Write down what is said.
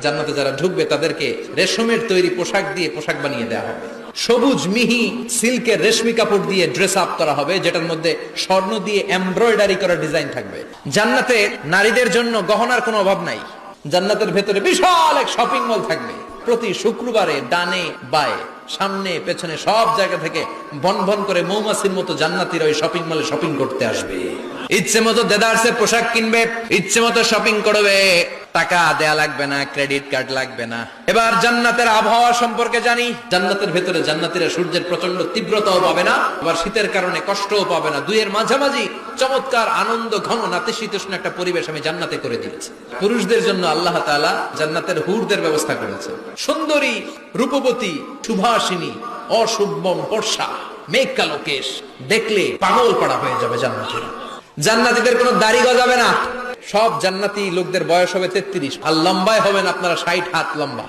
জান্নাতে যারা ঢুকবে তাদেরকে রেশমের তৈরি পোশাক দিয়ে পোশাক বানিয়ে দেওয়া হবে, সবুজ মিহি সিল্কের রেশমি কাপড় দিয়ে ড্রেস আপ করা হবে, যেটার মধ্যে স্বর্ণ দিয়ে এমব্রয়ডারি করা ডিজাইন থাকবে। জান্নাতে নারীদের জন্য গহনার কোনো অভাব নাই। জান্নাতের ভেতরে বিশাল এক শপিং মল থাকবে। প্রতি শুক্রবারে ডানে বায়ে সামনে পেছনে সব জায়গা থেকে ভন ভন করে মৌমাছির মতো জান্নাতীরা ওই শপিং মলে শপিং করতে আসবে। ইচ্ছে মতো দেদারসের পোশাক কিনবে, ইচ্ছে মতো শপিং করবে, টাকা দেয়া লাগবে না, ক্রেডিট কার্ড লাগবে না। এবার জান্নাতের আবহাওয়া সম্পর্কে জানি। জান্নাতের ভেতরে জান্নাতীরা সূর্যের প্রচন্ড তীব্রতাও পাবে না, আবার শীতের কারণে কষ্টও পাবে না। দুইয়ের মাঝামাঝি চমৎকার আনন্দ ঘন নাতিশীতোষ্ণ একটা পরিবেশ আমি জান্নাতে করে দিয়েছি। পুরুষদের জন্য আল্লাহ তাআলা জান্নাতের হুরদের ব্যবস্থা করেছে। সুন্দরী, রূপবতী, সুভাষিনী, অশুভম বর্ষা, মেঘ কালো কেশ, দেখলে পাগল পাড়া হয়ে যাবে জান্নাতীরা। জান্নাতীদের কোনো দাড়ি গজাবে না। সব জান্নাতি লোকদের বয়স হবে 33, আর লম্বায় হবেন আপনারা 60 হাত লম্বা।